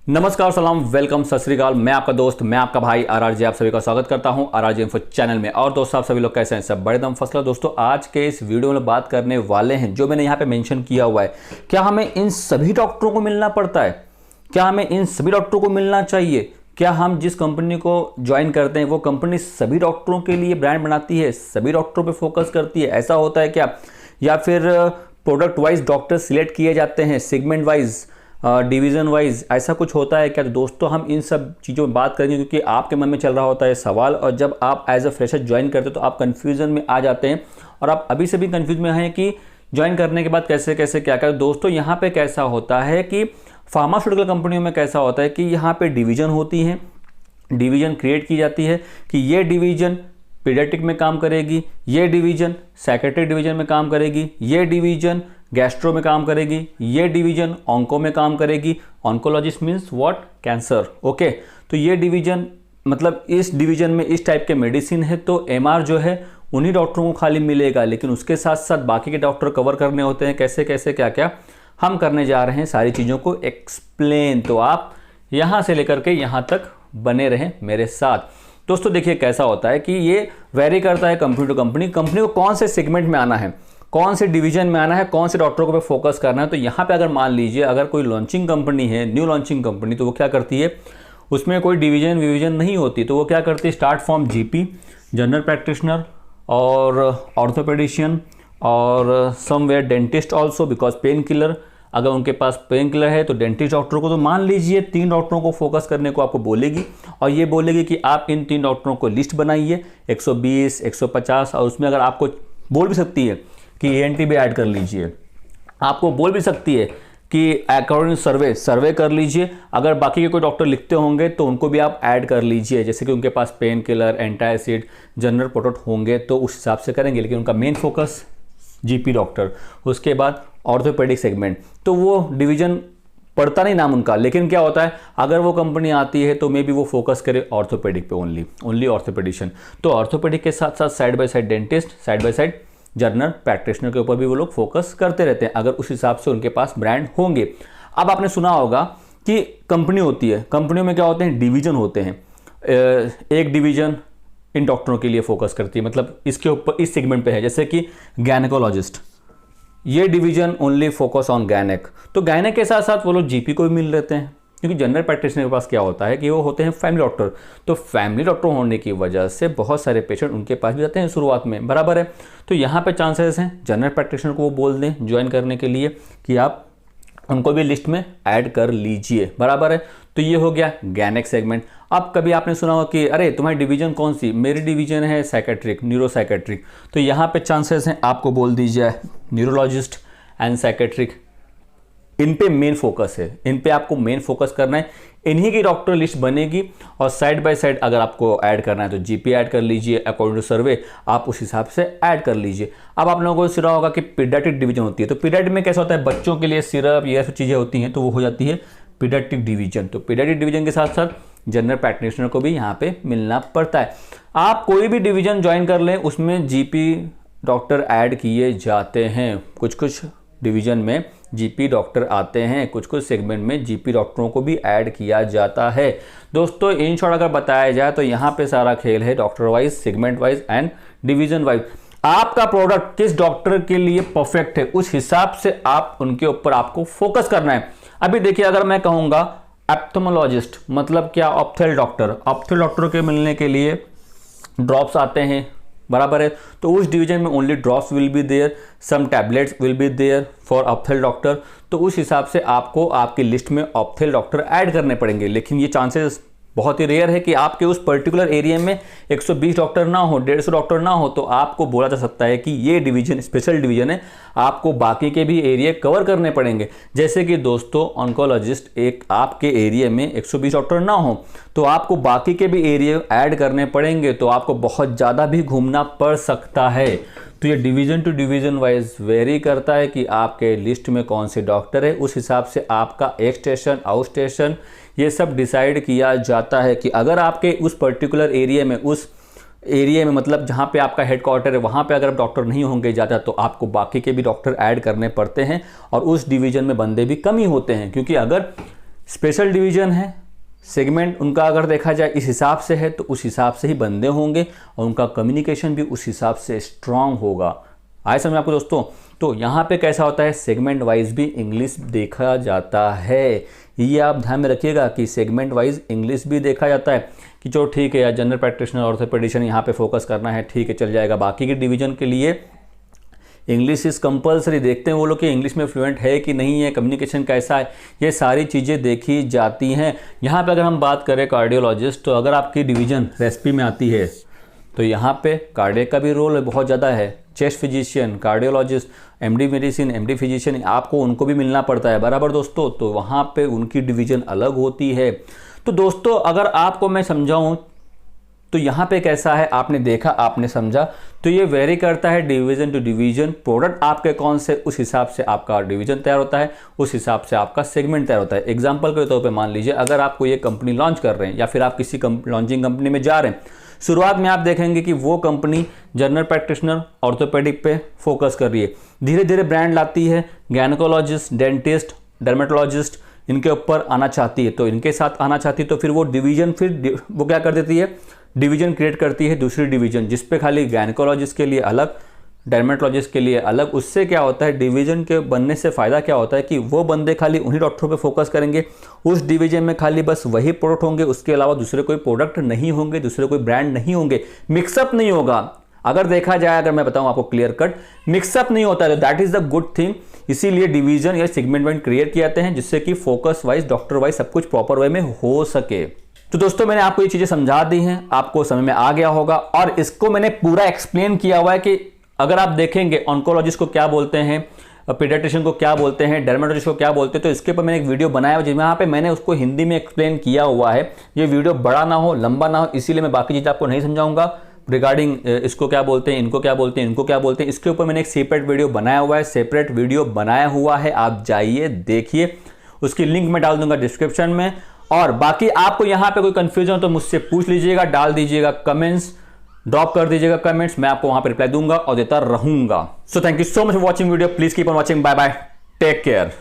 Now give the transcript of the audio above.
नमस्कार, सलाम, वेलकम, सत श्री अकाल। मैं आपका दोस्त, मैं आपका भाई आरआरजे आप सभी का स्वागत करता हूं आरआरजे इन्फो चैनल में। और दोस्तों, आप सभी लोग कैसे हैं? सब बड़े दम फसला। दोस्तों, आज के इस वीडियो में बात करने वाले हैं, जो मैंने यहाँ पे मेंशन किया हुआ है, क्या हमें इन सभी डॉक्टरों को मिलना पड़ता है? क्या हमें इन सभी डॉक्टरों को मिलना चाहिए? क्या हम जिस कंपनी को ज्वाइन करते हैं वो कंपनी सभी डॉक्टरों के लिए ब्रांड बनाती है, सभी डॉक्टरों पर फोकस करती है? ऐसा होता है क्या? या फिर प्रोडक्ट वाइज डॉक्टर सिलेक्ट किए जाते हैं, सेगमेंट वाइज, डिवीज़न वाइज, ऐसा कुछ होता है क्या? तो दोस्तों, हम इन सब चीज़ों में बात करेंगे, क्योंकि आपके मन में चल रहा होता है सवाल, और जब आप एज अ फ्रेशर ज्वाइन करते हो तो आप कन्फ्यूज़न में आ जाते हैं, और आप अभी से भी कन्फ्यूज में हैं कि ज्वाइन करने के बाद कैसे कैसे क्या क्या। दोस्तों, यहाँ पे कैसा होता है कि फार्मास्यूटिकल कंपनियों में कैसा होता है कि यहाँ पे डिवीज़न होती हैं, डिवीज़न क्रिएट की जाती है कि ये डिवीज़न पीडियाट्रिक में काम करेगी, ये डिवीज़न साइकेट्रिक डिवीज़न में काम करेगी, ये डिवीज़न गैस्ट्रो में काम करेगी, ये डिवीज़न ऑन्को में काम करेगी। Oncologist means what? Cancer. Okay, तो ये डिवीज़न मतलब इस डिवीज़न में इस टाइप के मेडिसिन है, तो एमआर जो है उन्हीं डॉक्टरों को खाली मिलेगा, लेकिन उसके साथ साथ बाकी के डॉक्टर कवर करने होते हैं। कैसे कैसे क्या क्या हम करने जा रहे हैं, सारी चीज़ों को एक्सप्लेन। तो आप यहाँ से लेकर के यहाँ तक बने रहें मेरे साथ। दोस्तों, देखिए कैसा होता है कि ये वेरी करता है कंपनी टू कंपनी। कंपनी को कौन से सेगमेंट में आना है, कौन से डिवीजन में आना है, कौन से डॉक्टरों को पे फोकस करना है। तो यहाँ पे अगर मान लीजिए अगर कोई लॉन्चिंग कंपनी है, न्यू लॉन्चिंग कंपनी, तो वो क्या करती है, उसमें कोई डिवीजन नहीं होती, तो वो क्या करती है, start from GP, general practitioner और ऑर्थोपेडिशियन और somewhere dentist also, because pain killer, अगर उनके पास पेन किलर है तो डेंटिस्ट डॉक्टरों को, तो मान लीजिए 3 डॉक्टरों को फोकस करने को आपको बोलेगी, और ये बोलेगी कि आप इन 3 डॉक्टरों को लिस्ट बनाइए 120, 150, और उसमें अगर आपको बोल भी सकती है कि एएनटी भी ऐड कर लीजिए, आपको बोल भी सकती है कि अकॉर्डिंग सर्वे कर लीजिए। अगर बाकी के कोई डॉक्टर लिखते होंगे तो उनको भी आप ऐड कर लीजिए, जैसे कि उनके पास pen killer, antacid, general product होंगे तो उस हिसाब से करेंगे, लेकिन उनका मेन फोकस जीपी डॉक्टर। उसके बाद ऑर्थोपेडिक सेगमेंट, तो वो डिवीजन पड़ता नहीं नाम उनका, लेकिन क्या होता है, अगर वो कंपनी आती है तो मे बी वो फोकस करे ऑर्थोपेडिक पे, ओनली ऑर्थोपेडिशियन। तो ऑर्थोपेडिक के साथ साथ side by side dentist, side by side general practitioner के ऊपर भी वो लोग फोकस करते रहते हैं, अगर उस हिसाब से उनके पास ब्रांड होंगे। अब आपने सुना होगा कि कंपनी होती है, कंपनियों में क्या होते हैं, डिवीजन होते हैं। एक डिवीजन इन डॉक्टरों के लिए फोकस करती है, मतलब इसके ऊपर इस सेगमेंट पे है, जैसे कि गायनेकोलॉजिस्ट, ये division only focus on gynaec. तो गायनेक के साथ साथ वो लोग जीपी को भी मिल लेते हैं, क्योंकि जनरल प्रैक्टिशनर के पास क्या होता है कि वो होते हैं फैमिली डॉक्टर। तो फैमिली डॉक्टर होने की वजह से बहुत सारे पेशेंट उनके पास भी जाते हैं शुरुआत में, बराबर है। तो यहाँ पे चांसेस हैं जनरल प्रैक्टिशनर को वो बोल दें ज्वाइन करने के लिए कि आप उनको भी लिस्ट में ऐड कर लीजिए, बराबर है। तो ये हो गया गैनेक सेगमेंट। अब कभी आपने सुना होगा कि अरे तुम्हारी डिवीजन कौन सी? मेरी डिवीजन है साइकेट्रिक, न्यूरो साइकेट्रिक। तो यहाँ पे चांसेस हैं आपको बोल दीजिए न्यूरोलॉजिस्ट एंड साइकेट्रिक, इन पे मेन फोकस है, इन पे आपको मेन फोकस करना है, इन्हीं की डॉक्टर लिस्ट बनेगी। और साइड बाय साइड अगर आपको ऐड करना है तो जीपी ऐड कर लीजिए, अकॉर्डिंग टू सर्वे आप उस हिसाब से ऐड कर लीजिए। अब आप लोगों को सुना होगा कि पीडियाट्रिक डिवीजन होती है, तो पीडियाट्रिक में कैसा होता है, बच्चों के लिए सिरप ये सब चीज़ें होती हैं, तो वो हो जाती है पीडियाट्रिक डिवीजन। तो पीडियाट्रिक डिवीजन के साथ साथ जनरल प्रैक्टिशनर को भी यहाँ पे मिलना पड़ता है। आप कोई भी डिवीजन ज्वाइन कर लें, उसमें जीपी डॉक्टर ऐड किए जाते हैं। कुछ कुछ डिवीजन में जीपी डॉक्टर आते हैं, कुछ कुछ सेगमेंट में जीपी डॉक्टरों को भी ऐड किया जाता है। दोस्तों, इन शॉर्ट अगर बताया जाए तो यहाँ पे सारा खेल है doctor wise, segment wise and division wise. आपका प्रोडक्ट किस डॉक्टर के लिए परफेक्ट है, उस हिसाब से आप उनके ऊपर आपको फोकस करना है। अभी देखिए, अगर मैं कहूँगा ऑप्थेल्मोलॉजिस्ट, मतलब क्या, ऑप्थेल डॉक्टर, ऑप्थेल डॉक्टर के मिलने के लिए ड्रॉप्स आते हैं, बराबर है। तो उस डिवीजन में only drops will be there, some tablets will be there for ophthal doctor. तो उस हिसाब से आपको आपकी लिस्ट में ऑप्थेल डॉक्टर ऐड करने पड़ेंगे, लेकिन ये चांसेस बहुत ही रेयर है कि आपके उस पर्टिकुलर एरिया में 120 डॉक्टर ना हो, 150 डॉक्टर ना हो, तो आपको बोला जा सकता है कि ये डिवीजन स्पेशल डिवीजन है, आपको बाकी के भी एरिया कवर करने पड़ेंगे। जैसे कि दोस्तों, ऑन्कोलॉजिस्ट एक आपके एरिया में 120 डॉक्टर ना हो, तो आपको बाकी के भी एरिया ऐड करने पड़ेंगे, तो आपको बहुत ज़्यादा भी घूमना पड़ सकता है। तो ये division to division wise vary करता है कि आपके लिस्ट में कौन से डॉक्टर है, उस हिसाब से आपका एक स्टेशन, आउट स्टेशन, ये सब डिसाइड किया जाता है कि अगर आपके उस पर्टिकुलर एरिया में, उस एरिया में मतलब जहाँ पे आपका हेडक्वार्टर है, वहाँ पे अगर डॉक्टर नहीं होंगे ज़्यादा, तो आपको बाकी के भी डॉक्टर ऐड करने पड़ते हैं, और उस डिवीज़न में बंदे भी कम ही होते हैं, क्योंकि अगर स्पेशल डिवीजन है, सेगमेंट उनका अगर देखा जाए इस हिसाब से है तो उस हिसाब से ही बंदे होंगे और उनका कम्युनिकेशन भी उस हिसाब से स्ट्रांग होगा। आए समझ आपको दोस्तों। तो यहाँ पे कैसा होता है, सेगमेंट वाइज भी इंग्लिश देखा जाता है। ये आप ध्यान में रखिएगा कि सेगमेंट वाइज इंग्लिश भी देखा जाता है कि चलो ठीक है यार, जनरल प्रैक्टिशनर ऑर्थोपेडिशियन यहाँ पे फोकस करना है, ठीक है चल जाएगा। बाकी के डिवीजन के लिए इंग्लिश इज़ कंपलसरी, देखते हैं वो लोग कि इंग्लिश में फ्लुएंट है कि नहीं है, कम्युनिकेशन कैसा है, ये सारी चीज़ें देखी जाती हैं। यहाँ पे अगर हम बात करें कार्डियोलॉजिस्ट, तो अगर आपकी डिवीजन रेसिपी में आती है तो यहाँ पे कार्डियक का भी रोल बहुत ज़्यादा है। Chest physician, cardiologist, MD medicine, MD physician, आपको उनको भी मिलना पड़ता है बराबर दोस्तों, तो वहाँ पे उनकी डिवीज़न अलग होती है। तो दोस्तों अगर आपको मैं समझाऊँ तो यहाँ पे कैसा है, आपने देखा, आपने समझा, तो ये वेरी करता है डिवीजन टू डिवीजन। प्रोडक्ट आपके कौन से, उस हिसाब से आपका डिवीजन तैयार होता है, उस हिसाब से आपका सेगमेंट तैयार होता है। एग्जांपल के तौर पे मान लीजिए अगर आप कोई एक कंपनी लॉन्च कर रहे हैं या फिर आप किसी लॉन्चिंग कंपनी में जा रहे हैं, शुरुआत में आप देखेंगे कि वो कंपनी जनरल प्रैक्टिशनर ऑर्थोपेडिक पे फोकस कर रही है, धीरे धीरे ब्रांड लाती है, गायनेकोलॉजिस्ट, डेंटिस्ट, डर्मेटोलॉजिस्ट इनके ऊपर आना चाहती है, तो इनके साथ आना चाहती है, तो फिर वो डिवीजन फिर वो क्या कर देती है, डिवीजन क्रिएट करती है, दूसरी डिवीजन जिसपे खाली गायनेकोलॉजिस्ट के लिए अलग, डर्मेटोलॉजिस्ट के लिए अलग। उससे क्या होता है, डिवीजन के बनने से फ़ायदा क्या होता है कि वो बंदे खाली उन्हीं डॉक्टरों पे फोकस करेंगे, उस डिवीजन में खाली बस वही प्रोडक्ट होंगे, उसके अलावा दूसरे कोई प्रोडक्ट नहीं होंगे, दूसरे कोई ब्रांड नहीं होंगे, मिक्सअप नहीं होगा। अगर देखा जाए, अगर मैं बताऊं आपको क्लियर कट, मिक्सअप नहीं होता है, that is the good thing. इसीलिए डिवीजन या सेगमेंट क्रिएट किए जाते हैं जिससे कि फोकस वाइज, डॉक्टर वाइज सब कुछ प्रॉपर वे में हो सके। तो दोस्तों मैंने आपको ये चीजें समझा दी हैं, आपको समझ में आ गया होगा, और इसको मैंने पूरा एक्सप्लेन किया हुआ है कि अगर आप देखेंगे ऑन्कोलॉजिस्ट को क्या बोलते हैं, पीडियाट्रिशियन को क्या बोलते हैं, डर्मेटोलॉजिस्ट को क्या बोलते हैं, तो इसके ऊपर मैंने एक वीडियो बनाया हुआ है जहाँ पे मैंने उसको हिंदी में एक्सप्लेन किया हुआ है। ये वीडियो बड़ा ना हो, लंबा ना हो, इसीलिए मैं बाकी चीज़ आपको नहीं समझाऊंगा रिगार्डिंग इसको क्या बोलते हैं, इनको क्या बोलते हैं, इनको क्या बोलते हैं। इसके ऊपर मैंने एक सेपरेट वीडियो बनाया हुआ है, सेपरेट वीडियो बनाया हुआ है, आप जाइए देखिए, उसकी लिंक मैं डाल दूंगा डिस्क्रिप्शन में। और बाकी आपको यहाँ पे कोई कंफ्यूजन हो तो मुझसे पूछ लीजिएगा, डाल दीजिएगा कमेंट्स, ड्रॉप कर दीजिएगा कमेंट्स, मैं आपको वहां पे रिप्लाई दूंगा और देता रहूंगा। So thank you so much for watching video, please keep on watching, bye bye, take care.